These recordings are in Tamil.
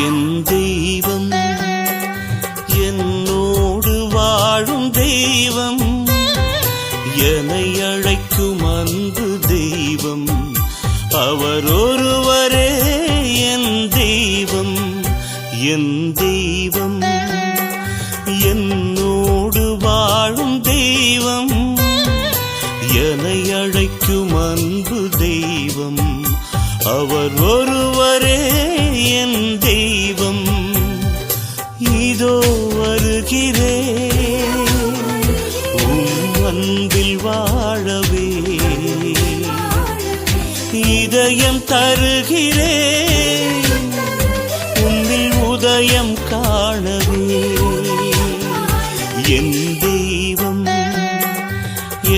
என் தெய்வம் என்னோடு வாழும் தெய்வம், என்னை அழைக்கும் அன்பு தெய்வம், அவர் ஒருவரே என் தெய்வம். என் தெய்வம் என்னோடு வாழும் தெய்வம், என்னை அழைக்கும் அன்பு தெய்வம், அவர் ஒருவரே என் தெய்வம். இதோ வருகிறேன் உம் அன்பில் வாழவே, இதயம் தருகிறேன் உன்னில் உதயம் காணவே. என் தெய்வம்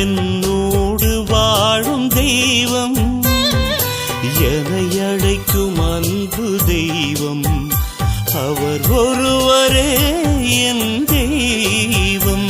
என்னோடு வாழும் தெய்வம், என்னை அழைக்கும் அன்பு தெய்வம், அவர் ஒருவரே என் தெய்வம்.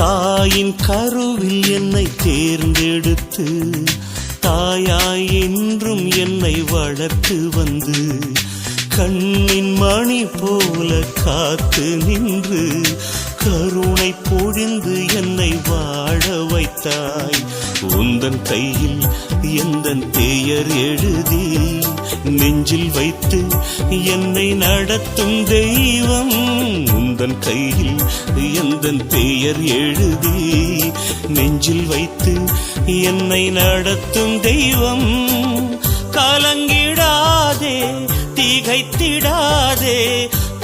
தாயின் கருவில் என்னை தேர்ந்தெடுத்து, தாயாய் என்றும் என்னை வளர்த்து வந்து, கண்ணின் மணி போல காத்து நின்று, கருணை பொழிந்து என்னை வாழ வைத்தாய். உந்தன் கையில் எந்தன் பெயர் எழுதி நெஞ்சில் வைத்து என்னை நடத்தும் தெய்வம். உந்தன் கையில் எந்தன் பெயர் எழுதி நெஞ்சில் வைத்து என்னை நடத்தும் தெய்வம். கலங்கிடாதே திகைத்திடாதே,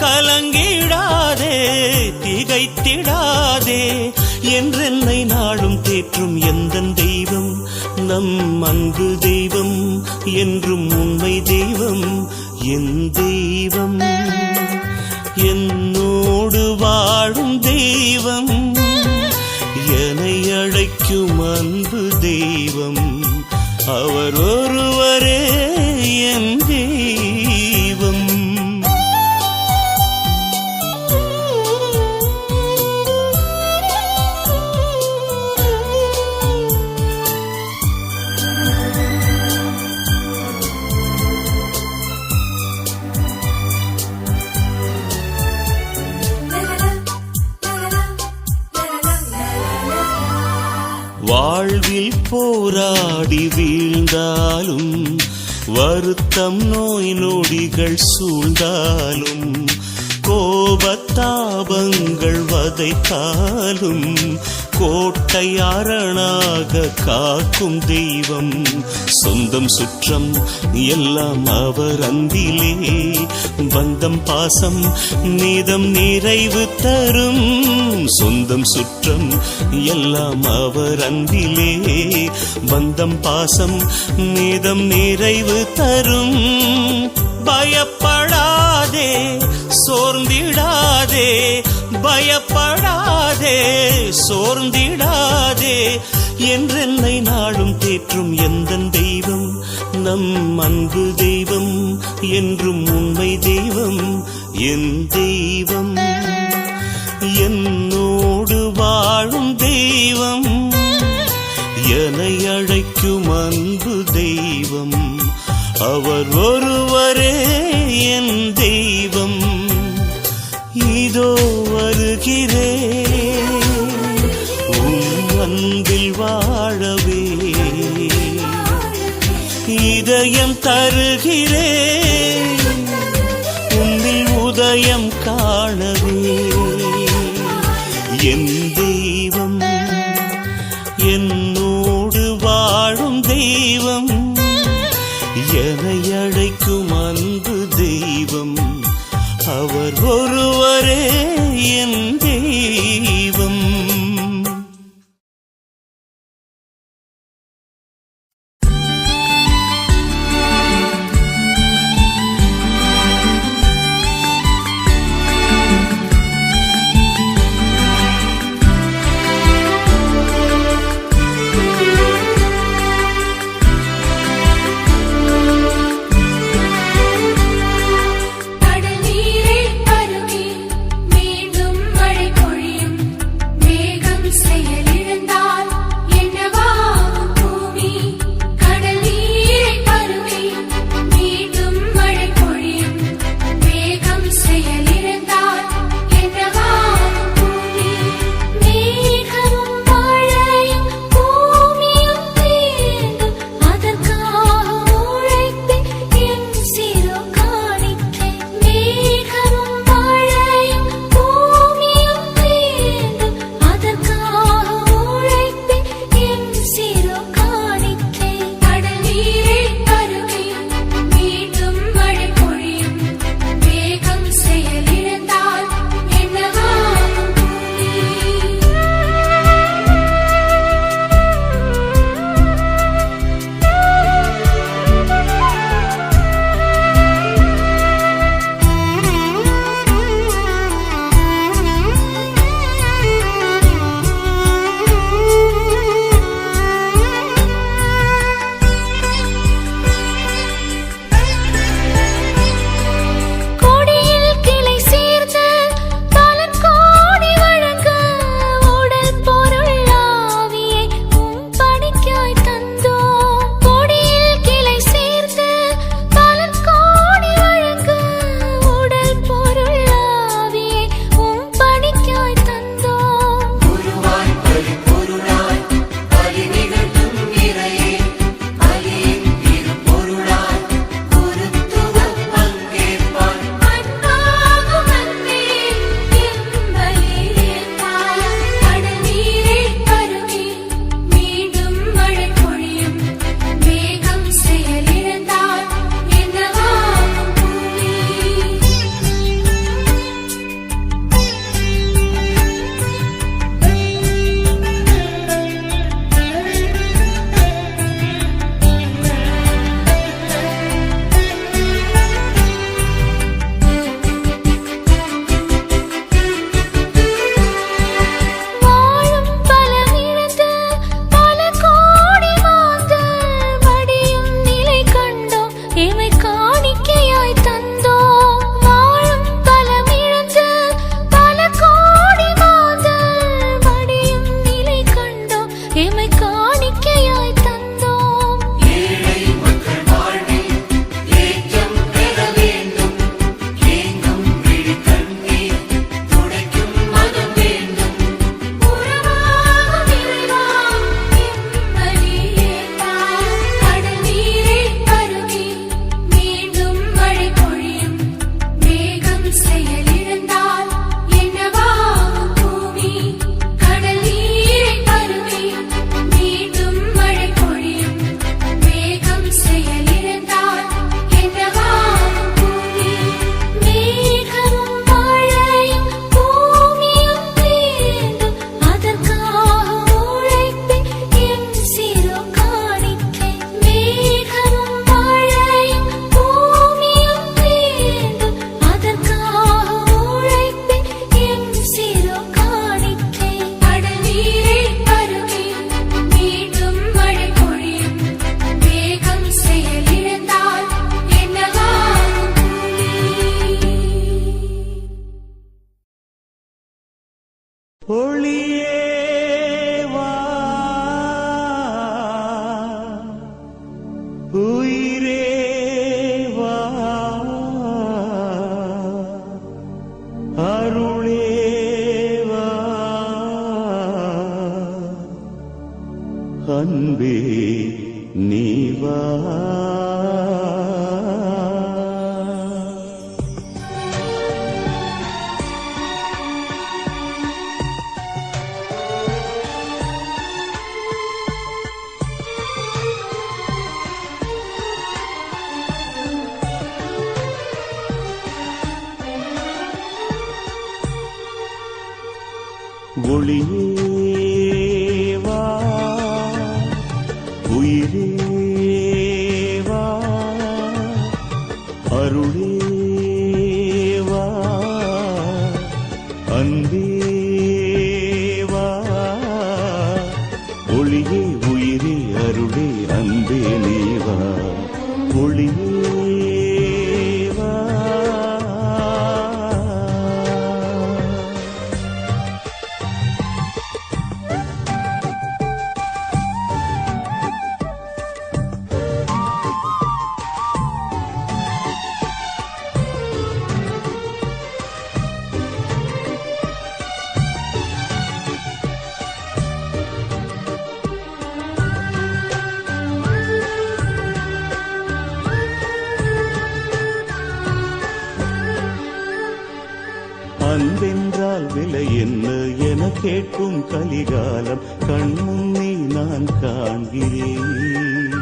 கலங்கிடாதே திகைத்திடாதே, என்றென்னை நாளும் தேற்றும் எந்தன் தெய்வம், நம் அன்பு தெய்வம், என்றும் உண்மை தெய்வம். என் தெய்வம் என்னோடு வாழும் தெய்வம், என்னை அழைக்கும் அன்பு தெய்வம், அவர் ஒருவரே என் தெய்வம். வாழ்வில் போராடி வீழ்ந்தாலும், வருத்தம் நோய் நொடிகள் சூழ்ந்தாலும், கோபத்தாபங்கள் வதைத்தாலும், கோட்டை அரணாக காக்கும் தெய்வம். சொந்தம் சுற்றம் எல்லாம் அவர் அன்பிலே, பந்தம் பாசம் நீதம் நிறைவு தரும். சொந்தம் சுற்றம் எல்லாம் அவர் அன்பிலே, பந்தம் பாசம் நீதம் நிறைவு தரும். பயப்படாதே சோர்ந்திடாதே, பயப்படாதே சோர்ந்திடாதே, என்றென்னை நாளும் தேற்றும் எந்தன் தெய்வம், நம் அன்பு தெய்வம், என்றும் உண்மை தெய்வம். என் தெய்வம் என்னோடு வாழும் தெய்வம், என்னை அழைக்கும் அன்பு தெய்வம், அவர் ஒருவரே என் தெய்வம். இதோ வருகிறேன் உம் அன்பில் வாழவே, இதயம் தருகிறேன் உன்னில் உதயம் காணவே. என் தெய்வம் என்னோடு வாழும் தெய்வம், என்னை அழைக்கும் அன்பு தெய்வம், அவர் ஒருவரே என் தெய்வம். கடல் நீரை உயிரே வா, அருளே வா, அன்பே நீ வா. ஒளியே வா, உயிரே வா, அருளே வா, அன்பே வா. ஒளியே உயிரே அருளே அன்பே நீ வா. ஒளியே வா. அன்பென்றால் விலை என்ன என கேட்கும் கலிகாலம் கண்முன்னே நான் காண்கிறேன்.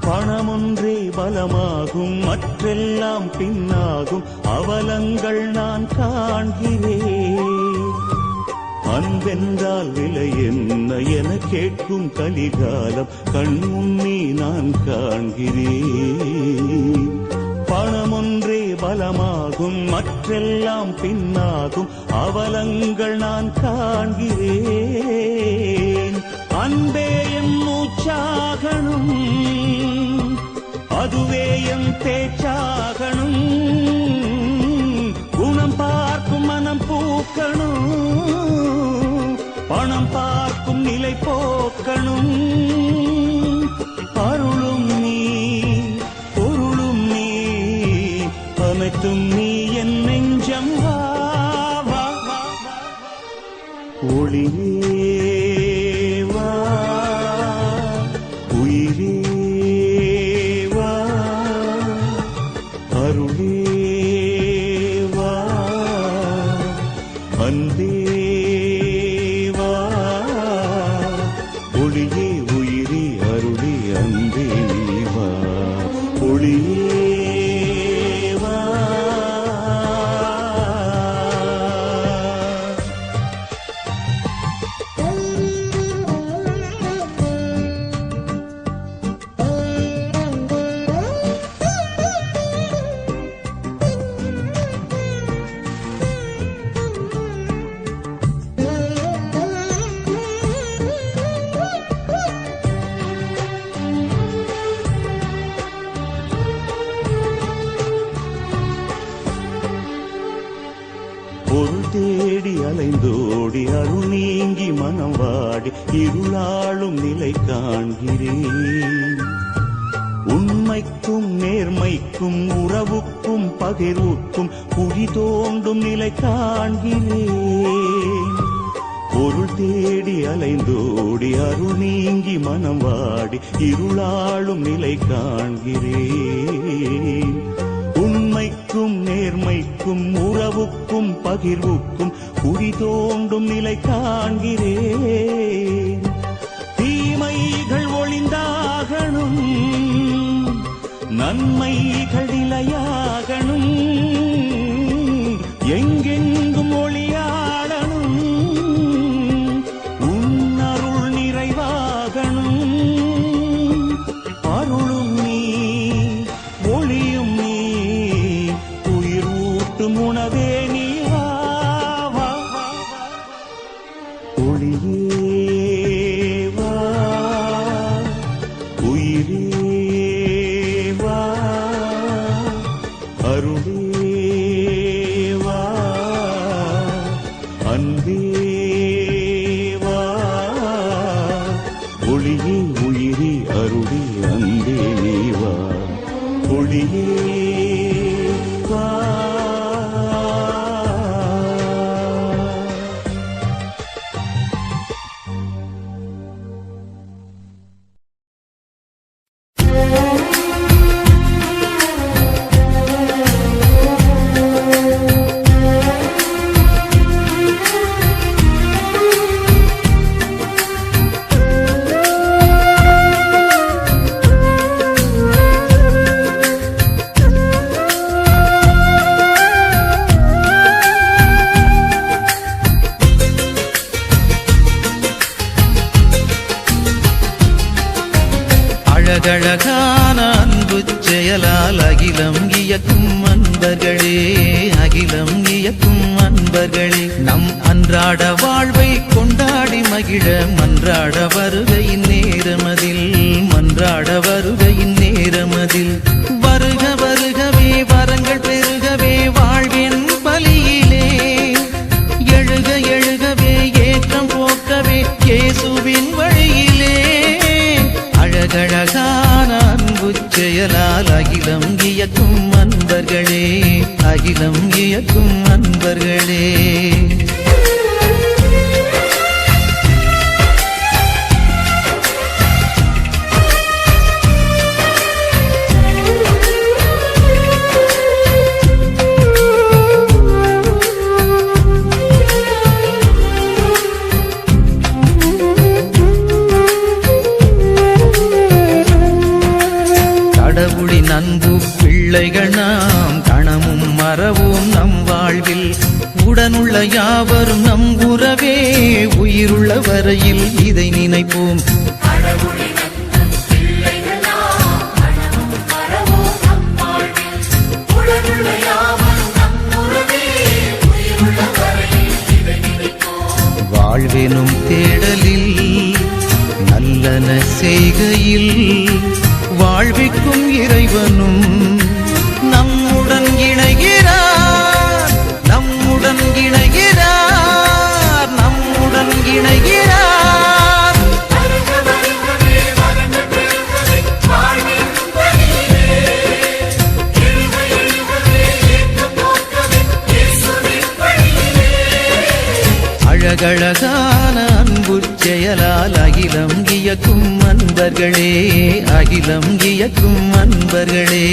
பணமொன்றே பலமாகும், மற்றெல்லாம் பின்னாகும் அவலங்கள் நான் காண்கிறேன். அன்பென்றால் விலை என்ன என கேட்கும் கலிகாலம் கண்முன்னே நான் காண்கிறேன். பணமொன்றே பலமாகும், மற்றெல்லாம் பின்னாகும் அவலங்கள் நான் காண்கிறேன். அன்பே என் மூச்சாகணும், அதுவே என் பேச்சாகணும். குணம் பார்க்கும் மனம் பூக்கணும், பணம் பார்க்கும் நிலை போக்கணும். அருளும் நீ பொருளும் நீ அனைத்தும் நீ என் நெஞ்சம் வா. ஒளியே வா, உயிரே வா, அருளே வா, அன்பே வா. ஒளியே உயிரே அருளே அன்பே நீ வா. ஒளியே பொருள் தேடி அலைந்தோடி அருள் நீங்கி மனம் வாடி இருளாளும் நிலை காண்கிறேன். உண்மைக்கும் நேர்மைக்கும் உறவுக்கும் பகிர்வுக்கும் குழி தோண்டும் நிலை காண்கிறேன். பொருள் தேடி அலைந்தோடி அருள் நீங்கி மனம் வாடி இருளாளும் நிலை காண்கிறேன். உண்மைக்கும் நேர்மைக்கும் உறவுக்கும் பகிர்வுக்கும் குழி தோண்டும் நிலை காண்கிறேன். தீமைகள் ஒளிந்தாகணும், நன்மைகள் நிலையாகணும். எங்கெங்கும் ஒளியாடணும், உன்னருள் நிறைவாகணும். அருளும் நீ ஒளியும் நீ உயிர் ஊட்டும் உணவே நீ வா. ஒளியே வா, உயிரே வா, அருளே வா, அன்பே வா. ஒளியே உயிரே அருளே அன்பே நீ ஒளியே வா. அழகழகான அன்பு செயலால் அகிலம் இயக்கும் அன்பர்களே, அகிலம் இயக்கும் அன்பர்களே, நம் அன்றாட வாழ்வை கொண்டாடி மகிழ மன்றாட வருகையின் நேரமதில், மன்றாட வருகையின் நேரமதில். வருக வருகவே வரங்கள் பெருகவே வாழ்வின் பலியிலே, எழுக எழுகவே ஏற்றம் போக்கவே இயேசுவின் வழியிலே. அழகழகான அன்பு செயலால் அகிலம் இயக்கும் அன்பர்களே, அகிலம் இயக்கும் அன்பர்களே. கடவுளின் அன்பு பிள்ளைகள் நாம் கணமும் மறவோம் நம் வாழ்வில். உடனுள்ள யாவரும் நம் உறவே, உயிருள்ள வரையில் இதை நினைப்போம். வாழ்வெனும் தேடலில் நல்லன செய்கையில் வாழ்விக்கும் இறைவனும் நம்முடன் இணைகிறார், நம்முடன் இணைகிறார், நம்முடன் இணைகிறார். அழகழகான அன்பு செயலால் அகிலம் இயக்கும் அன்பர்களே, அகிலம் இயக்கும் அன்பர்களே.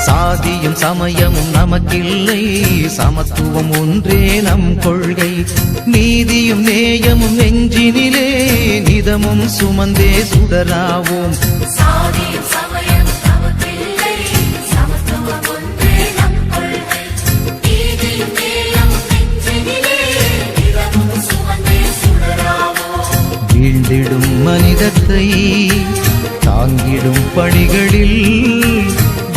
சாதியும் சமயமும் நமக்கில்லை, சமத்துவம் ஒன்றே நம் கொள்கை. நீதியும் நேயமும் நெஞ்சினிலே நிதமும் சுமந்தே சுடராவோம். சாதியும் சமயமும் நமக்கில்லை, சமத்துவம் ஒன்றே நம் கொள்கை. நீதியும் நேயமும் நெஞ்சினிலே நிதமும் சுமந்தே சுடராவோம். வீழ்ந்திடும் மனிதத்தை தாங்கிடும் பணிகளில்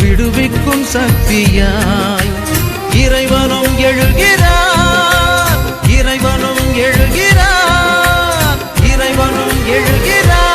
விடுவிக்கும் சக்தியாய் இறைவனும் எழுகிறார், இறைவனும் எழுகிறார், இறைவனும் எழுகிறார்.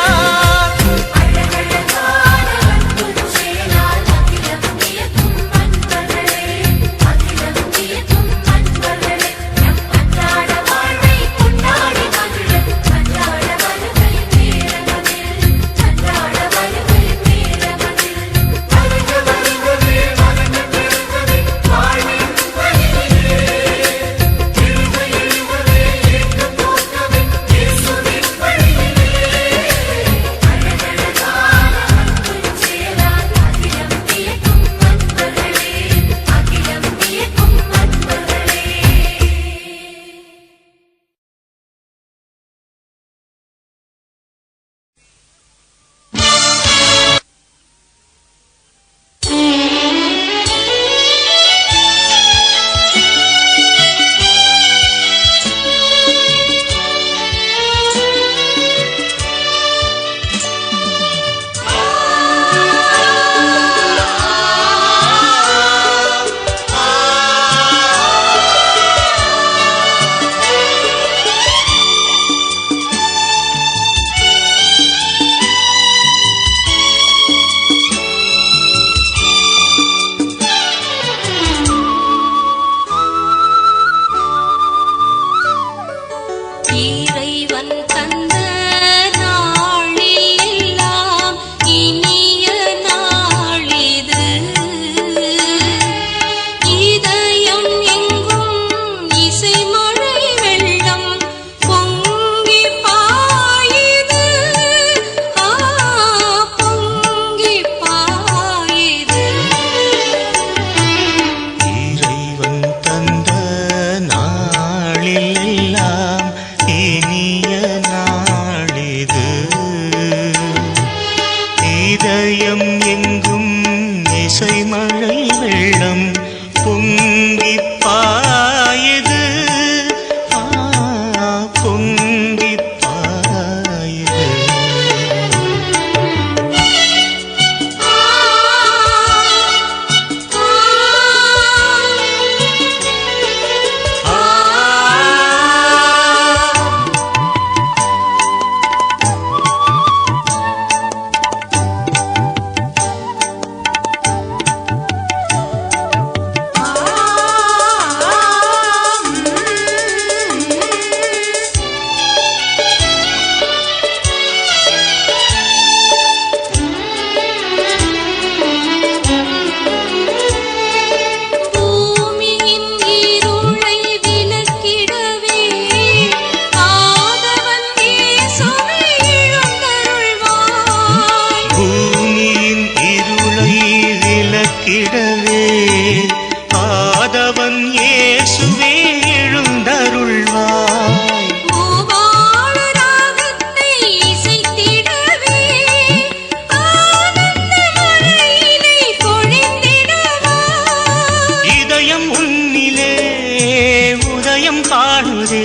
காணுதே.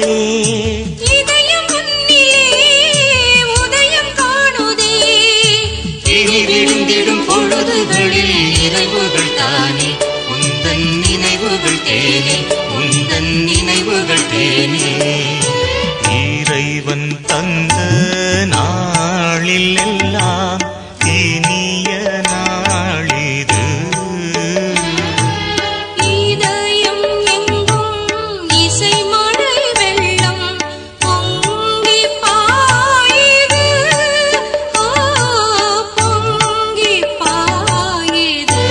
இதயம் முன்னிலே உதயம் காணுதே. இனி விழுந்திடும் பொழுதுகளில் நினைவுகள் தானே உந்தன் நினைவுகள் தேனே உந்தன் நினைவுகள் தேனே. இறைவன் தந்த நாளில் எல்லாம் இனிய நாளிது. இதயம் எங்கும் இசை மழை வெள்ளம் பொங்கி பாயுது. பொங்கி பாயுது.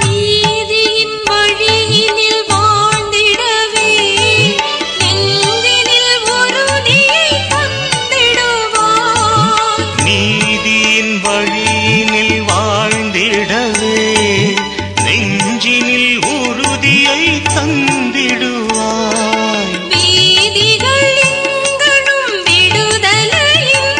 நீதியின் வழியினில் வாழ்ந்திடவே நெஞ்சினில் உறுதியை தந்திடுவாய். நீதியின் வழியினில் வாழ்ந்திடவே நெஞ்சினில் உறுதியை தந்திடுவாய். வீதிகள் எங்கணும் விடுதலையின்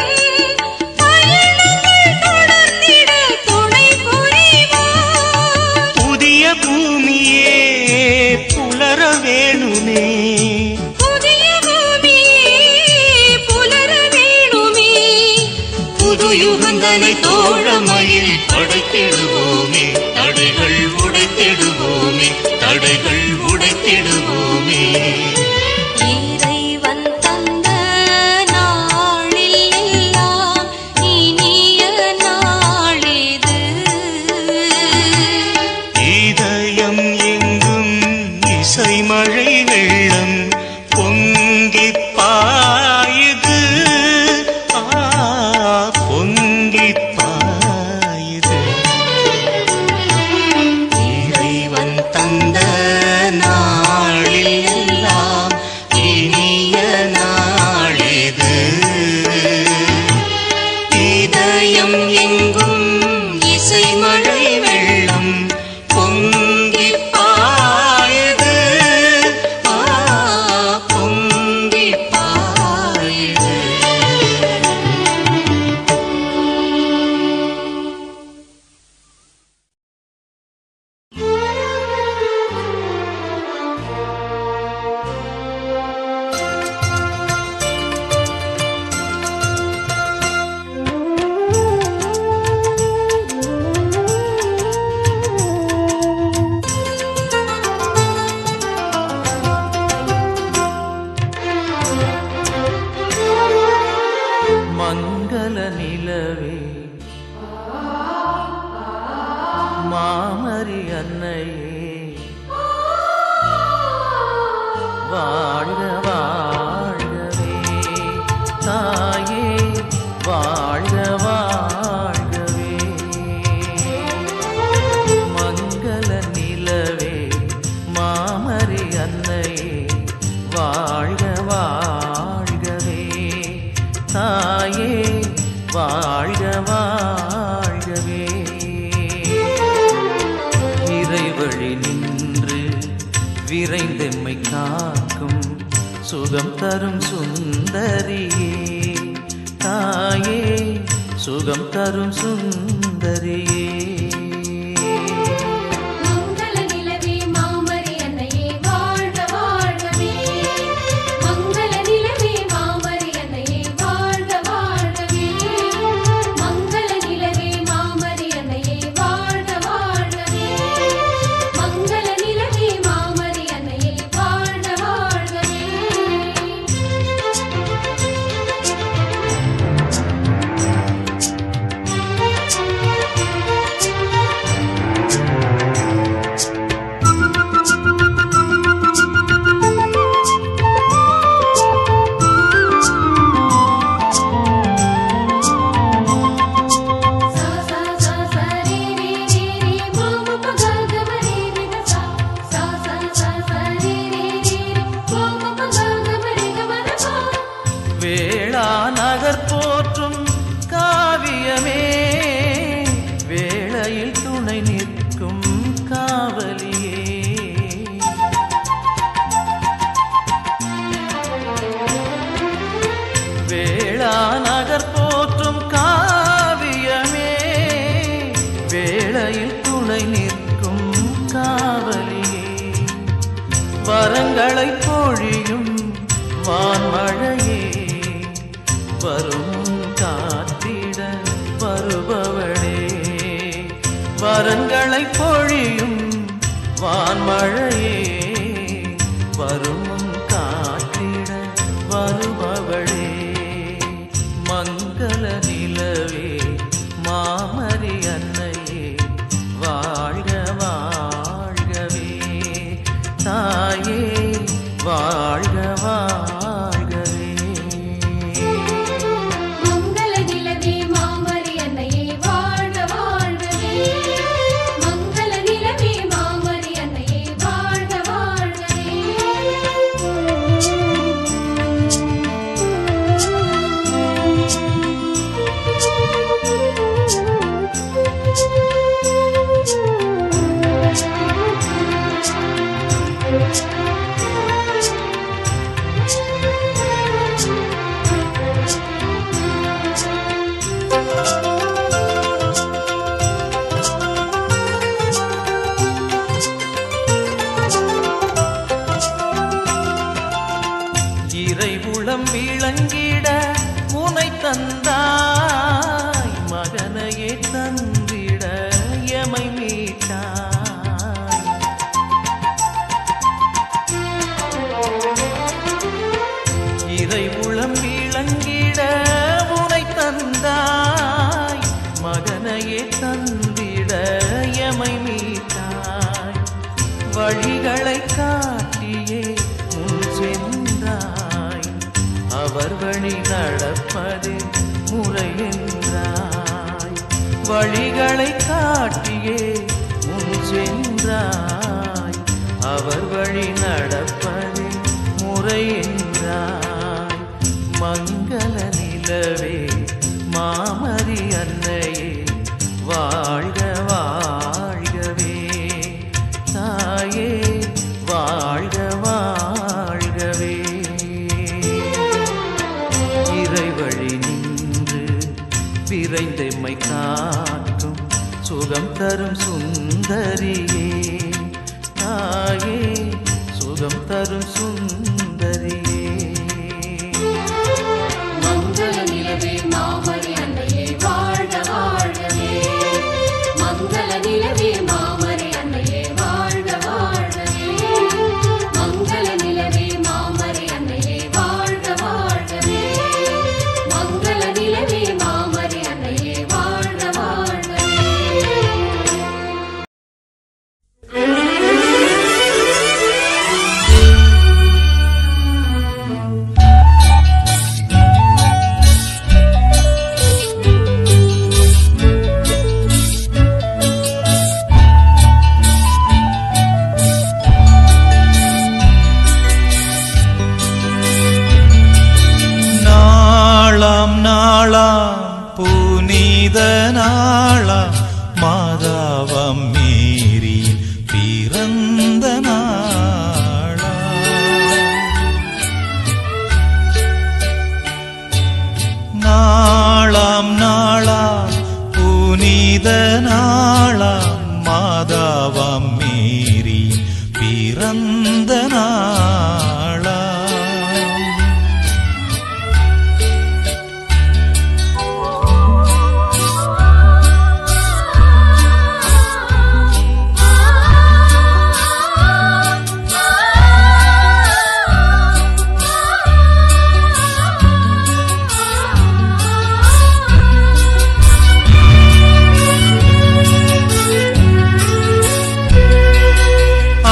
பயணங்கள் தொடர்ந்திட துணை புரிவாய். புதிய பூமியே புலர வேணுமே. புதிய பூமியே புலர வேணுமே. புது யுகங்களை தோழமையில் படைத்திடுவோமே. தடைகள் உடைத்திடுவோமே. தடைகள் உடைத்திடுவோமே. இறைவன் தந்த நாளில் எல்லாம் இனிய நாளிது. இதயம் எங்கும் இசை மழை வெள்ளம் பொங்கி பாயுது. பொங்கி பாயுது. இறைவன் தந்த நாளில் எல்லாம் இனிய நாளிது. இதயம் எங்கும் இசை மழை வெள்ளம் பொங்கி பாயுது. பொங்கி பாயுது. மங்கள நிலவே மாமரி அன்னையே வாழ்க வாழ்கவே தாயே வாழ்க வாழ்கவே. மங்கள நிலவே மாமரி அன்னையே வாழ்க வாழ்கவே தாயே வாழ்க வாழ்கவே. இறைவழி நின்று விரைந்தெம்மை காக்கும் சுகம் தரும் சுந்தரியே தாயே சுகம் தரும் சுந்தரியே. மங்கள நிலவே மாமரி அன்னையே வாழ்க வாழ்கவே. மங்கள நிலவே மாமரி அன்னையே வாழ்க வாழ்கவே. மங்கள நிலவே மாமரி அன்னையே வாழ்க வாழ்கவே. மங்கள நிலவே மாமரி அன்னையே வாழ்க வாழ்கவே. வரங்களை பொழியும் வான்மழையே, வரும் காத்திட வருபவளே. வரங்களை பொழியும் வான்மழையே, வரும் காத்திட வருபவளே. மங்கள நிலவே மாமரி அன்னையே, வாழ்க வாழ்கவே. தாயே வாழ்க வாழ்கவே. மங்கள நிலவே மாமரி அன்னையே, வாழ்க வாழ்கவே. மங்கள நிலவே மாமரி அன்னையே, வாழ்க வாழ்கவே. இறைவுளம் விளங்கிட உனை தந்தாய், மகனையே தந்திட எமை மீட்டாய். இறைவுளம் விளங்கிட உனை தந்தாய், மகனையே தந்திட எமை மீட்டாய். வழிகளை காட்டியே முன் சென்றாய், அவர் வழி நடப்பது முறை என்றாய். வழிகளை காட்டியே முன் சென்றாய், அவர் வழி நடப்பது முறை என்றாய். மங்கள நிலவே மாமரி அன்னையே, வாழ்க வாழ்கவே. தாயே வாழ்க வாழ்கவே. இறைவழி நின்று விரைந்தெம்மை காக்கும் சுகம் தரும் சுந்தரியே. தாயே சுகம் தரும் சுந்தரியே. மங்கள நிலவே மாமரி அன்னையே, வாழ்க வாழ்கவே. மங்கள நிலவே மாமரி அன்னையே, வாழ்க வாழ்கவே. மங்கள நிலவே மாமரி அன்னையே, வாழ்க வாழ்கவே. மங்கள நிலவே மாமரி அன்னையே, வாழ்க வாழ்கவே. நாளாம் நாளாம் புனித நாளாம் மாதாவம் மேரியின் பிறந்த நாளாம். நாளாம் நாளாம் புனித நாளாம் மாதாவம் மேரியின் பிறந்த நாளாம்.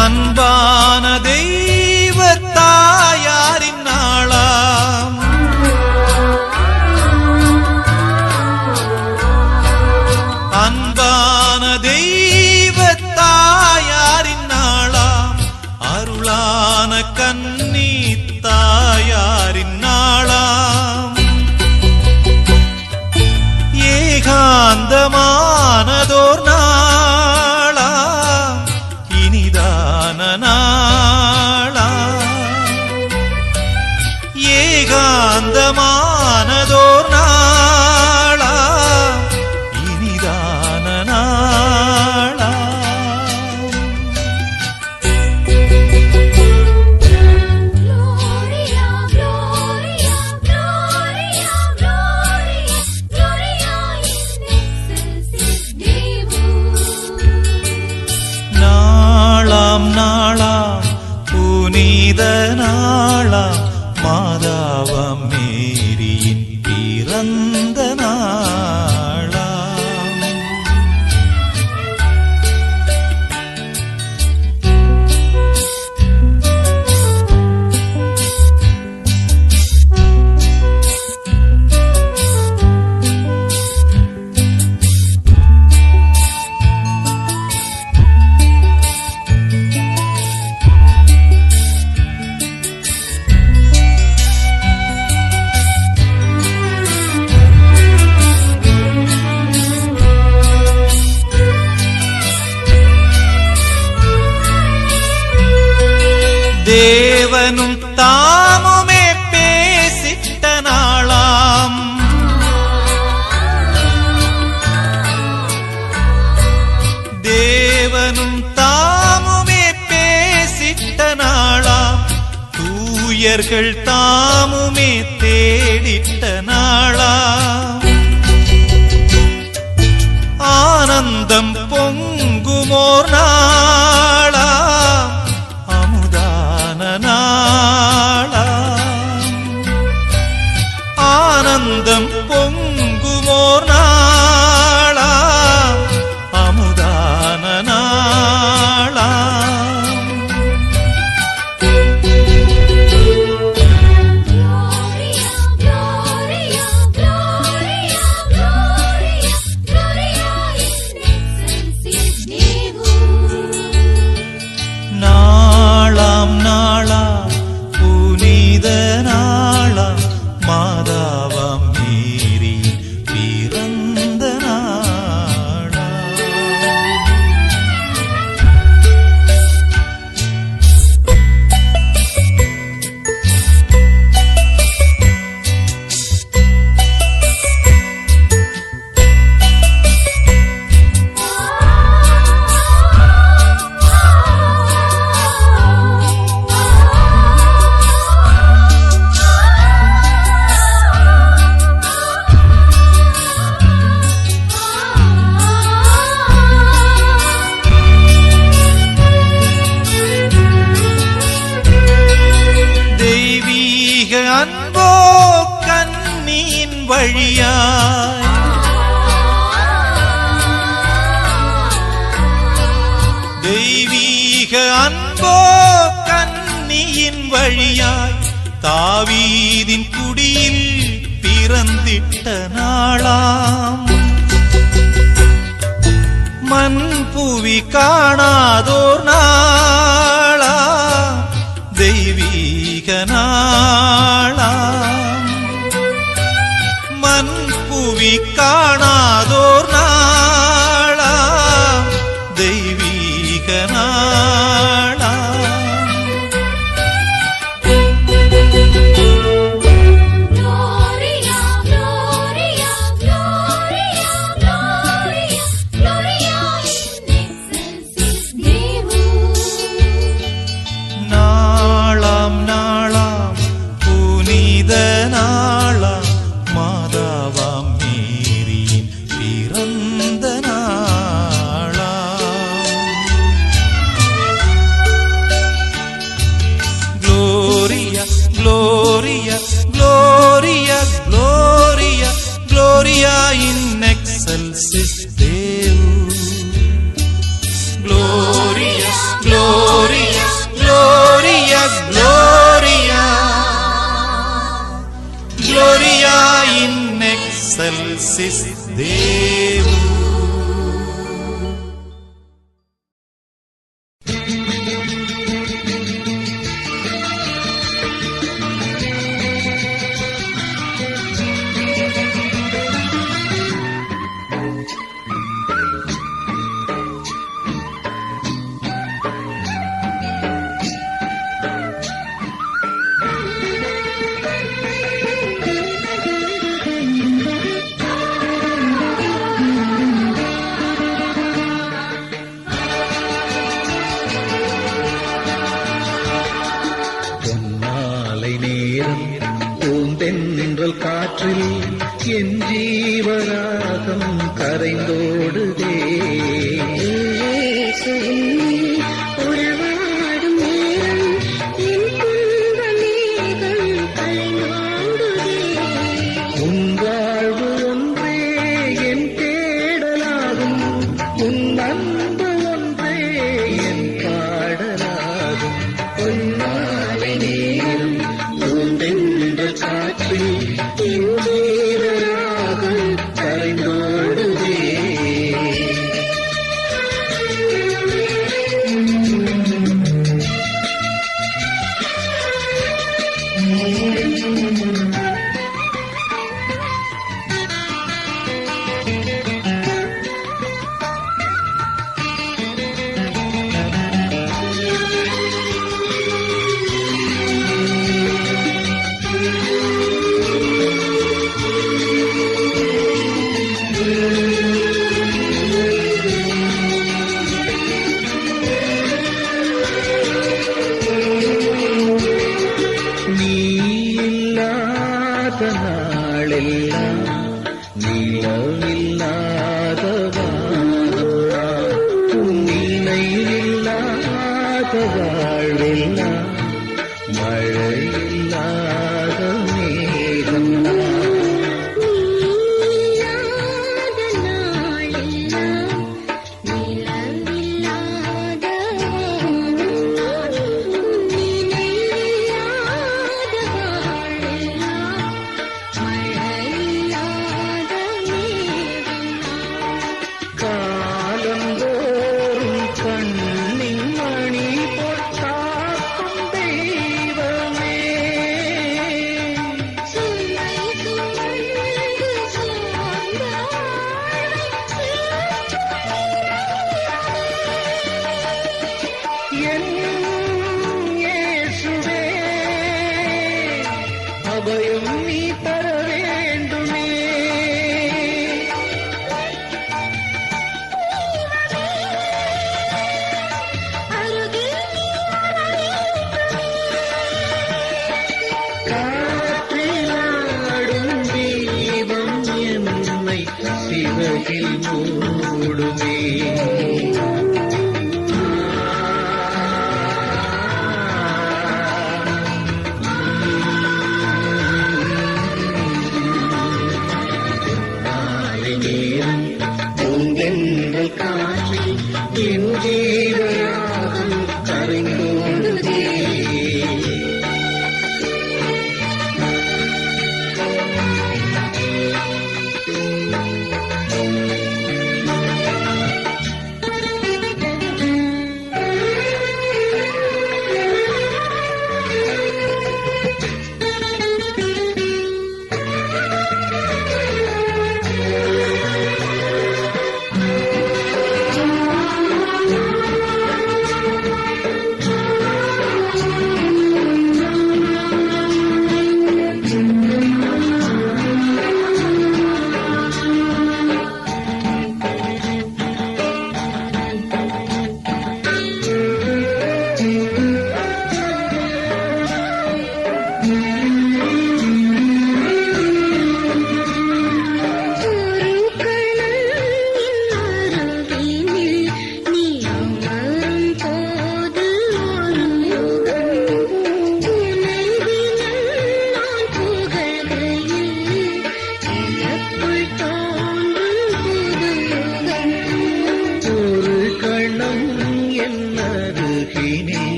அன்பான தெய்வ தாயாரின் நாளாம். அன்பான தெய்வ தாயாரின் நாளாம். அருளான கன்னி தாயாரின் நாளாம். ஏகாந்தமானதோர் நாளாம், இனிதான நாளாம். ஏகாந்தமானதோர் நாளாம், இனிதான நாளாம். புனித நாளாம் மாதாவாம் மேரியின் பிறந்த நாளாம். தேவனும் தாமுமே பேசிட்ட நாளாம். தேவனும் தாமுமே பேசிட்ட நாளாம். தூயர்கள் தாமுமே தேடிட்ட நாளாம். ஆனந்தம் பொங்குமோர் நாளாம். நாளாம். ஆனந்தம் பொங்குமோர் நாளாம். அமுதான நாளாம். நாளாம் நாளாம் புனித நாளாம் மாதாவாம் மேரி பிறந்த நாளாம். தெய்வீக அன்போ கண்ணியின் வழியாய். தெய்வீக அன்போ கண்ணியின் வழியாய். தாவீதின் குடியில் பிறந்திட்ட நாளாம். மண் புவி காணாதோர் நாளாம். தெய்வீக நாளாம். மண் புவி காணாதோர் நாளாம். தெய்வீக நாளாம். நாளாம் நாளாம் புனித நாளாம் மாதாவாம் மேரியின் பிறந்த நாளாம். Gloria, Gloria, Gloria, Gloria, Gloria in excelsis Deo. Gloria, Gloria, Gloria, Gloria, Gloria in excelsis Deo. காற்றில் என் ஜீவராகம் கரைந்தோடுதே. உறவாடும் நேரம் என் பொன்னாலை நேரம் பூந்தென்ற காற்றில் என் ஜீவராகம் கரைந்தோடுதே. நீ இல்லாத நாளெல்லாம் நிலவில்லாத வானம், உன் நினைவில்லாத வாழ்வெல்லாம் மழையில்லாத மேகம். நீலாத நாளெல்லாம் நிலவில்லாத வானம், நினைவில்லாத வாழ்வெல்லாம் மழையில்லாத மேகம். காலந்தோறும் கண்ணின் மணி பொட்டாக்கும் தெய்வமே, சுமை சுமந்து சோர்ந்த என் இயேசுவே, அபயம் நீ தர வேண்டுமே. அருகில் காற்றிலாடும் தீபம் என்னை சிவகில் மூடுமே. மாலை நேரம் பூந்தென்றல் காற்றில் என் ஜீவராகம் கரைந்தோடுதே.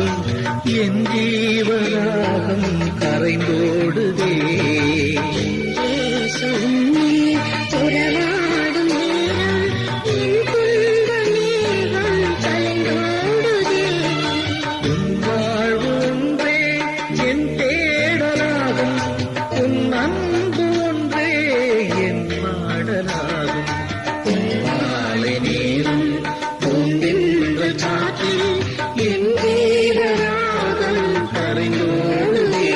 காற்றில் என் ஜீவராகம் கரைந்தோடுதே. சுன்னி உறவாடும் நேரம் என் துன்ப மேகம் கலைந்தோடுதே. உன் வாழ்வு ஒன்றே என் தேடலாகும், உன் அன்பு ஒன்றே என் பாடலாகும். உன் மாலை நேரம் பூந்தென்ற காற்றில் என் ஜீவராகம் கரைந்தோடுதே.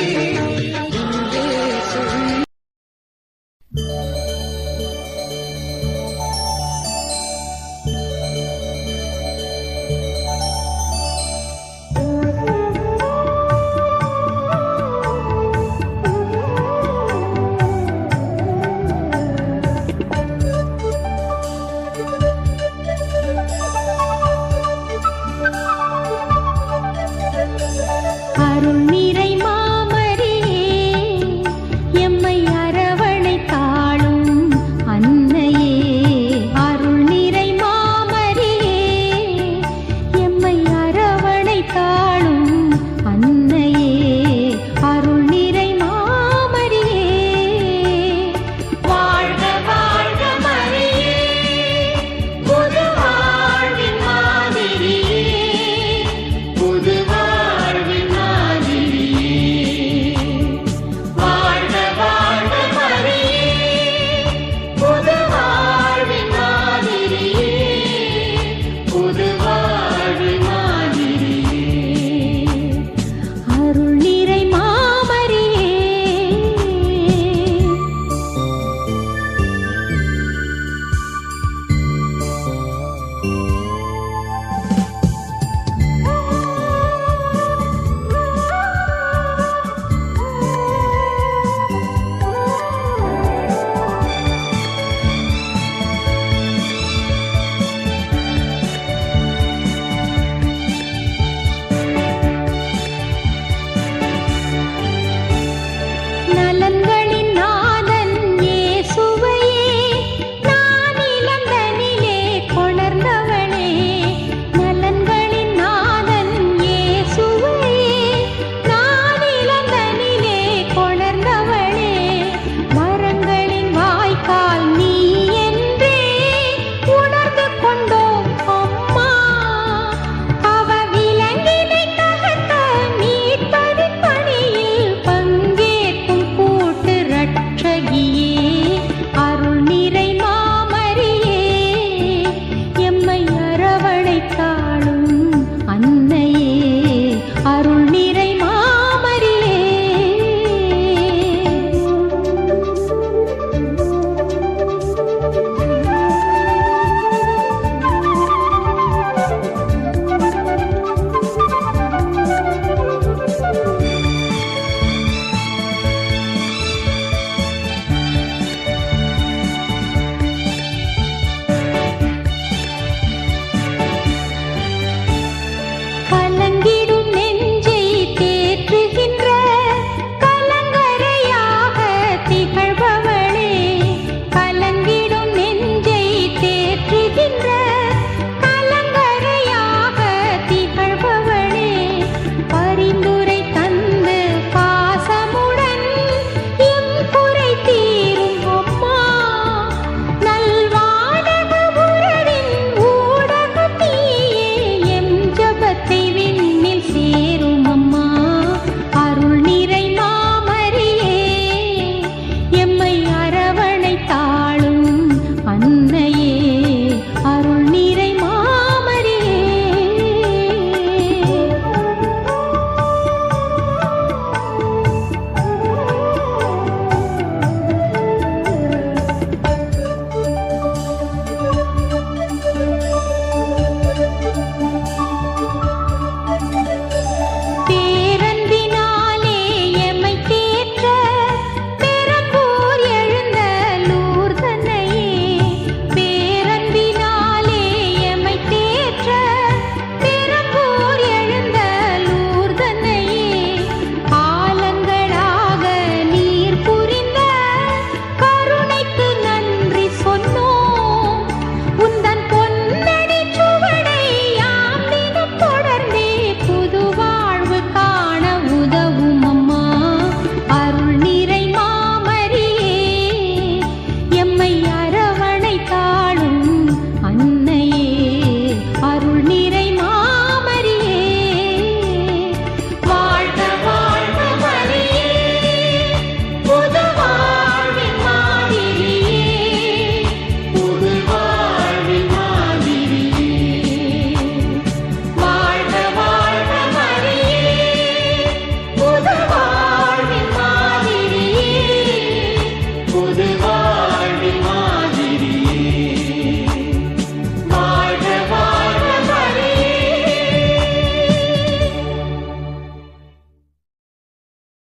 அருள்